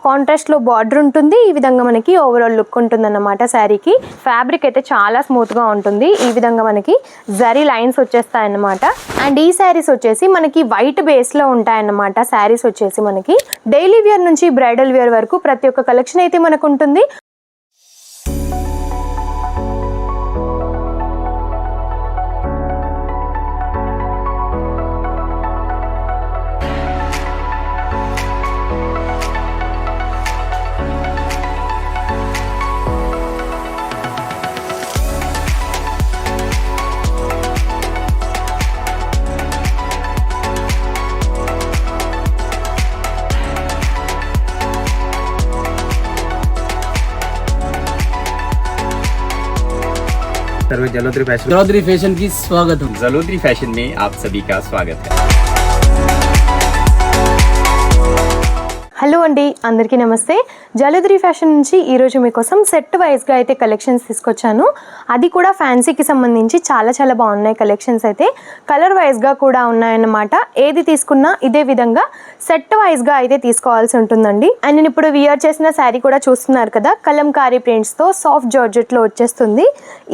Contrast లో border ఉంటుంది. ఈ విధంగా మనకి ఓవరాల్ లుక్ ఉంటుంది అన్నమాట. శారీకి ఫ్యాబ్రిక్ అయితే చాలా స్మూత్ గా ఉంటుంది. ఈ విధంగా మనకి జరీ లైన్స్ వచ్చేస్తాయి అన్నమాట. అండ్ ఈ శారీస్ వచ్చేసి మనకి వైట్ బేస్ లో ఉంటాయి అన్నమాట. శారీస్ వచ్చేసి మనకి డైలీ వేర్ నుంచి బ్రైడల్ వేర్ వరకు ప్రతి ఒక్క కలెక్షన్ అయితే మనకు ఉంటుంది. जलोदरी फैशन की स्वागत है। जलोदरी फैशन में आप सभी का स्वागत है। హలో అండి, అందరికీ నమస్తే. జలోదరి ఫ్యాషన్ నుంచి ఈరోజు మీకోసం సెట్ వైజ్గా అయితే కలెక్షన్స్ తీసుకొచ్చాను. అది కూడా ఫ్యాన్సీకి సంబంధించి చాలా చాలా బాగున్నాయి కలెక్షన్స్. అయితే కలర్ వైజ్గా కూడా ఉన్నాయన్నమాట. ఏది తీసుకున్నా ఇదే విధంగా సెట్ వైజ్గా అయితే తీసుకోవాల్సి ఉంటుందండి. అండ్ నేను ఇప్పుడు వియర్ చేసిన శారీ కూడా చూస్తున్నారు కదా, కలంకారీ ప్రింట్స్తో సాఫ్ట్ జార్జెట్లో వచ్చేస్తుంది.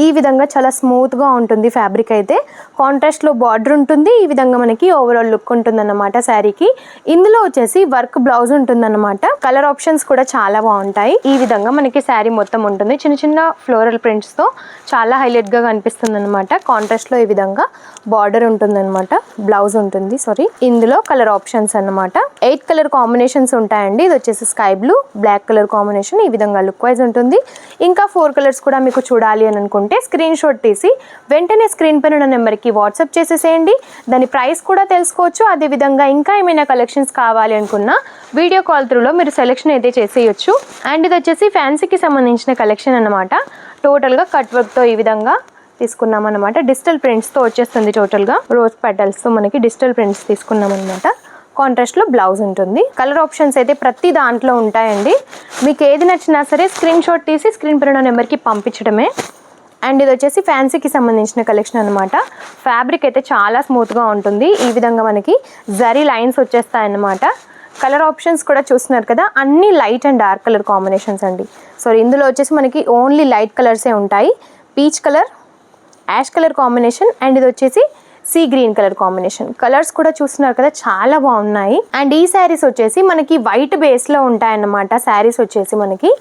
ఈ విధంగా చాలా స్మూత్గా ఉంటుంది ఫ్యాబ్రిక్. అయితే కాంట్రాస్ట్లో బార్డర్ ఉంటుంది. ఈ విధంగా మనకి ఓవరాల్ లుక్ ఉంటుంది అన్నమాట శారీకి. ఇందులో వచ్చేసి వర్క్ బ్లౌజ్ ఉంటుంది అన్నమాట. కలర్ ఆప్షన్స్ కూడా చాలా బాగుంటాయి. ఈ విధంగా మనకి శారీ మొత్తం ఉంటుంది. చిన్న చిన్న ఫ్లోరల్ ప్రింట్స్ తో చాలా హైలైట్ గా కనిపిస్తుంది అనమాట. కాంట్రాస్ట్ లో ఈ విధంగా బార్డర్ ఉంటుంది అనమాట. బ్లౌజ్ ఉంటుంది. ఇందులో కలర్ ఆప్షన్స్ అన్నమాట. 8 కలర్ కాంబినేషన్స్ ఉంటాయండి. ఇది వచ్చేసి sky blue, black colour combination. ఈ విధంగా లుక్ వైజ్ ఉంటుంది. ఇంకా 4 కలర్స్ కూడా మీకు చూడాలి అని అనుకుంటే స్క్రీన్ షాట్ తీసి వెంటనే స్క్రీన్ పైన ఉన్న నెంబర్కి వాట్సాప్ చేసేసేయండి. దాని ప్రైస్ కూడా తెలుసుకోవచ్చు. అదే విధంగా ఇంకా ఏమైనా కలెక్షన్స్ కావాలి అనుకున్నా వీడియో కాల్ త్రూలో మీరు సెలెక్షన్ అయితే చేసేయచ్చు. అండ్ ఇది వచ్చేసి ఫ్యాన్సీకి సంబంధించిన కలెక్షన్ అన్నమాట. టోటల్గా కట్ వర్క్తో ఈ విధంగా తీసుకున్నాం అనమాట. డిజిటల్ ప్రింట్స్తో వచ్చేస్తుంది. టోటల్గా రోజ్ పెటల్స్తో మనకి డిజిటల్ ప్రింట్స్ తీసుకున్నాం అనమాట. కాంట్రాస్ట్లో బ్లౌజ్ ఉంటుంది. కలర్ ఆప్షన్స్ అయితే ప్రతి దాంట్లో ఉంటాయండి. మీకు ఏది నచ్చినా సరే స్క్రీన్ షాట్ తీసి స్క్రీన్ పైన నెంబర్కి పంపించడమే. అండ్ ఇది వచ్చేసి ఫ్యాన్సీకి సంబంధించిన కలెక్షన్ అనమాట. ఫ్యాబ్రిక్ అయితే చాలా స్మూత్గా ఉంటుంది. ఈ విధంగా మనకి జరీ లైన్స్ వచ్చేస్తాయి అన్నమాట. కలర్ ఆప్షన్స్ కూడా చూస్తున్నారు కదా, అన్ని light and dark colour combinations అండి. ఇందులో వచ్చేసి మనకి ఓన్లీ లైట్ కలర్సే ఉంటాయి. Peach colour, ash colour combination, and ఇది వచ్చేసి sea green colour combination. Colours కూడా చూస్తున్నారు కదా, చాలా బాగున్నాయి. అండ్ ఈ శారీస్ వచ్చేసి మనకి వైట్ బేస్లో ఉంటాయన్నమాట. శారీస్ వచ్చేసి మనకి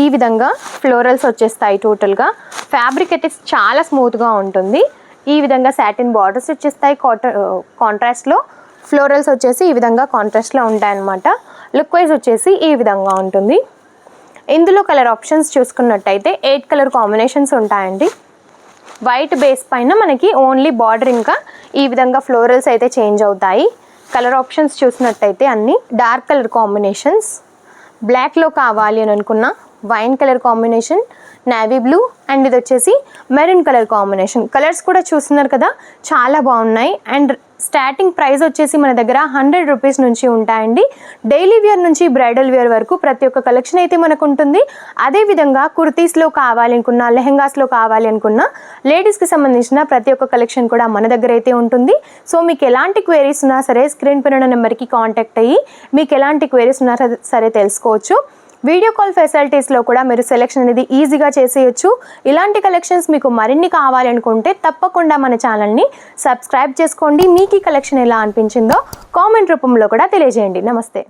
ఈ విధంగా ఫ్లోరల్స్ వచ్చేస్తాయి. టోటల్గా ఫ్యాబ్రిక్ అయితే చాలా స్మూత్గా ఉంటుంది. ఈ విధంగా సాటిన్ బార్డర్స్ వచ్చేస్తాయి. కాంట్రాస్ట్లో ఫ్లోరల్స్ వచ్చేసి ఈ విధంగా కాంట్రాస్ట్లో ఉంటాయన్నమాట. లుక్ వైజ్ వచ్చేసి ఈ విధంగా ఉంటుంది. ఇందులో కలర్ ఆప్షన్స్ చూసుకున్నట్టయితే 8 కలర్ కాంబినేషన్స్ ఉంటాయండి. వైట్ బేస్ పైన మనకి ఓన్లీ బార్డర్ ఇంకా ఈ విధంగా ఫ్లోరల్స్ అయితే చేంజ్ అవుతాయి. కలర్ ఆప్షన్స్ చూసినట్టయితే అన్ని డార్క్ కలర్ కాంబినేషన్స్. బ్లాక్లో కావాలి అని అనుకున్న wine colour combination, navy blue, and ఇది వచ్చేసి మెరూన్ కలర్ కాంబినేషన్. కలర్స్ కూడా చూస్తున్నారు కదా, చాలా బాగున్నాయి. అండ్ స్టార్టింగ్ ప్రైస్ వచ్చేసి మన దగ్గర 100 రూపీస్ నుంచి ఉంటాయండి. డైలీ వేర్ నుంచి బ్రైడల్ వేర్ వరకు ప్రతి ఒక్క కలెక్షన్ అయితే మనకు ఉంటుంది. అదేవిధంగా కుర్తీస్లో కావాలి అనుకున్నా, లెహెంగాస్లో కావాలి అనుకున్నా, లేడీస్కి సంబంధించిన ప్రతి ఒక్క కలెక్షన్ కూడా మన దగ్గర అయితే ఉంటుంది. మీకు ఎలాంటి క్వైరీస్ ఉన్నా సరే స్క్రీన్ పైన ఉన్న నెంబర్కి కాంటాక్ట్ అయ్యి మీకు ఎలాంటి క్వైరీస్ ఉన్నా సరే తెలుసుకోవచ్చు. వీడియో కాల్ ఫెసిలిటీస్లో కూడా మీరు సెలెక్షన్ అనేది ఈజీగా చేసేయచ్చు. ఇలాంటి కలెక్షన్స్ మీకు మరిన్ని కావాలి అనుకుంటే తప్పకుండా మన ఛానల్ని సబ్స్క్రైబ్ చేసుకోండి. మీకు ఈ కలెక్షన్ ఎలా అనిపించిందో కామెంట్ రూపంలో కూడా తెలియజేయండి. నమస్తే.